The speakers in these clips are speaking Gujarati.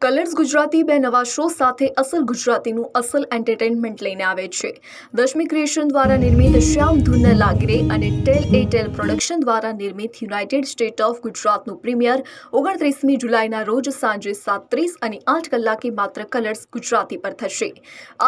કલર્સ ગુજરાતી બે નવા શો સાથે અસલ ગુજરાતીનું અસલ એન્ટરટેનમેન્ટ લઈને આવે છે। દશમી ક્રિએશન દ્વારા નિર્મિત શ્યામ ધૂન લાગીરે અને ટેલ એ ટેલ પ્રોડક્શન દ્વારા નિર્મિત યુનાઇટેડ સ્ટેટ ઓફ ગુજરાતનું પ્રીમિયર 29મી જુલાઈના રોજ સાંજે 7:30 અને 8 કલાકે માત્ર કલર્સ ગુજરાતી પર થશે।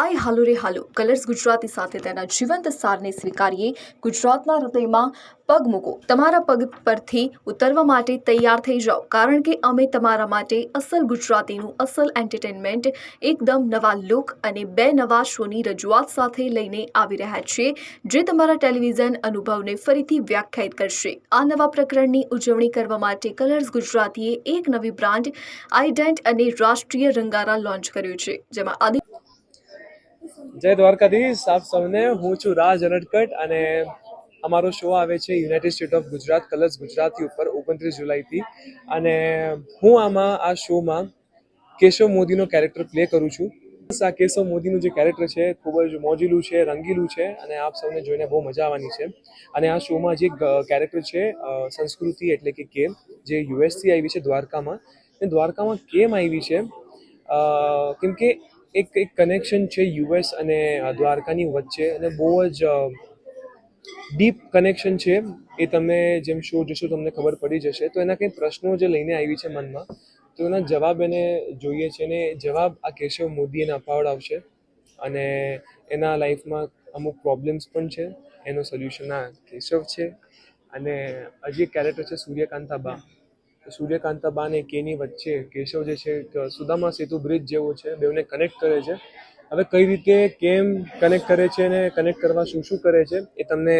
આય હાલો રે હાલો કલર્સ ગુજરાતી સાથે તેના જીવંત સારને સ્વીકારીએ। ગુજરાતના હૃદયમાં પગ મૂકો, તમારા પગ પરથી ઉતરવા માટે તૈયાર થઈ જાઓ, કારણ કે અમે તમારા માટે અસલ ગુજરાતીનું અસલ એન્ટરટેનમેન્ટ એકદમ નવા લુક અને બે નવા શોની રજૂઆત સાથે લઈને આવી રહ્યા છીએ, જે તમારા ટેલિવિઝન અનુભવને ફરીથી વ્યાખ્યાયિત કરશે। આ નવા પ્રકરણની ઉજવણી કરવા માટે કલર્સ ગુજરાતીએ એક નવી બ્રાન્ડ આઇડેન્ટ અને રાષ્ટ્રીય રંગારા લોન્ચ કર્યું છે, જેમાં જય દ્વારકાધીશ આપ સૌને। હું છું રાજ અનટકટ અને અમારો શો આવે છે United state of Gujarat colours Gujarati ઉપર 29 જુલાઈથી। અને હું આ શોમાં કેશવ મોદીનો કેરેક્ટર પ્લે કરું છું। આ કેશવ મોદીનું જે કેરેક્ટર છે ખૂબ જ મોજીલું છે, રંગીલું છે અને આપ સૌને જોઈને બહુ મજા આવવાની છે। અને આ શોમાં જે કેરેક્ટર છે સંસ્કૃતિ એટલે કે કેમ, જે યુએસથી આવી છે દ્વારકામાં। એ દ્વારકામાં કેમ આવી છે કેમ કે એક કનેક્શન છે યુએસ અને દ્વારકાની વચ્ચે અને બહુ જ ડીપ કનેક્શન છે। એ તમે જેમ શો જોશો તમને ખબર પડી જશે। તો એના કંઈ પ્રશ્નો જે લઈને આવી છે મનમાં, તો એના જવાબ એને જોઈએ છે ને જવાબ આ કેશવ મોદી એને અપાવડાવશે અને એના લાઈફમાં અમુક પ્રોબ્લેમ્સ પણ છે, એનો સોલ્યુશન આ કેશવ છે। અને હજી એક કેરેક્ટર છે સૂર્યકાંતાબા। સૂર્યકાંતાબા અને કેની વચ્ચે કેશવ જે છે સુદામા સેતુ બ્રિજ જેવો છે, બેઉને કનેક્ટ કરે છે। હવે કઈ રીતે કેમ કનેક્ટ કરે છે અને કનેક્ટ કરવા શું શું કરે છે એ તમને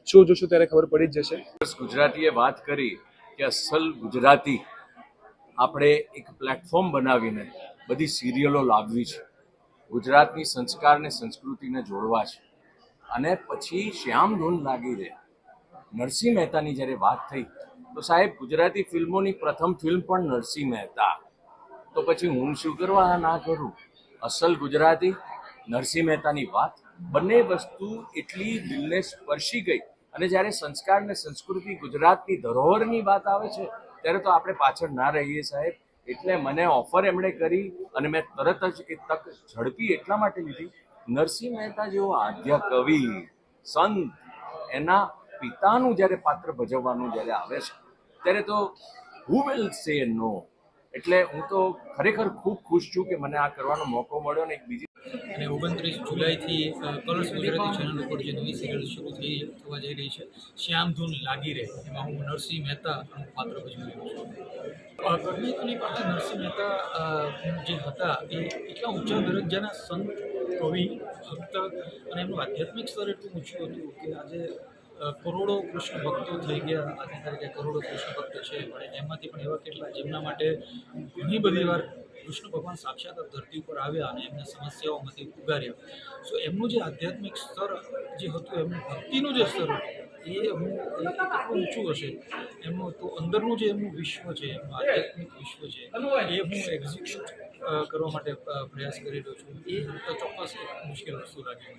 શો જોશો ત્યારે ખબર પડી જ જશે। ગુજરાતીએ વાત કરી કે અસલ ગુજરાતી આપણે એક પ્લેટફોર્મ બનાવીને બધી સિરિયલો લાવવી છે, ગુજરાતની સંસ્કાર ને સંસ્કૃતિને જોડવા છે। અને પછી શ્યામ ધૂન લાગી રે નરસિંહ મહેતાની જ્યારે વાત થઈ તો સાહેબ ગુજરાતી ફિલ્મોની પ્રથમ ફિલ્મ પણ નરસિંહ મહેતા, તો પછી હું શું કરવા ના કરું। અસલ ગુજરાતી નરસિંહ મહેતાની વાત, બંને વસ્તુ એટલી દિલને સ્પર્શી ગઈ। અને જ્યારે સંસ્કાર ને સંસ્કૃતિ ગુજરાતની ધરોહરની વાત આવે છે ત્યારે તો આપણે પાછળ ના રહીએ સાહેબ। એટલે મને ઓફર એમણે કરી અને મેં તરત જ એ તક ઝડપી એટલા માટે લીધી। નરસિંહ મહેતા જેવો આદ્ય કવિ સંત, એના પિતાનું જ્યારે પાત્ર ભજવવાનું જ્યારે આવે છે ત્યારે તો હુ વિલ સે નો। એટલે હું તો ખરેખર ખૂબ ખુશ છું કે મને આ કરવાનો મોકો મળ્યો ને એક બીજી અને 29 જુલાઈથી કલર્સ ગુજરાતી ચેનલ ઉપર જે નવી સિરિયલ શરૂ થવા જઈ રહી છે શ્યામ ધૂન લાગી રહે, એમાં હું નરસિંહ મહેતાનું પાત્ર ભજવી રહ્યો છું। કર્ણેકની પાસે નરસિંહ મહેતા જે હતા એ એટલા ઊંચા દરજ્જાના સંત, કવિ, ભક્ત અને એમનું આધ્યાત્મિક સ્તર એટલું ઊંચું હતું કે આજે કરોડો કૃષ્ણ ભક્તો થઈ ગયા। આજની તારીખે કરોડો કૃષ્ણ ભક્ત છે, પણ એમાંથી પણ એવા કેટલા જેમના માટે ઘણી બધી વાર કૃષ્ણ ભગવાન સાક્ષાત ધરતી ઉપર આવ્યા અને એમને સમસ્યાઓમાંથી ઉગાર્યા। સો એમનું જે આધ્યાત્મિક સ્તર જે હતું, એમનું ભક્તિનું જે સ્તર હતું એ કેટલું ઊંચું હશે એમનું, તો અંદરનું જે એમનું વિશ્વ છે, એમનું આધ્યાત્મિક વિશ્વ છે, એ હું એક્ઝિક્યુટ કરવા માટે પ્રયાસ કરી રહ્યો છું। એ ચોક્કસ એક મુશ્કેલ વસ્તુ લાગે।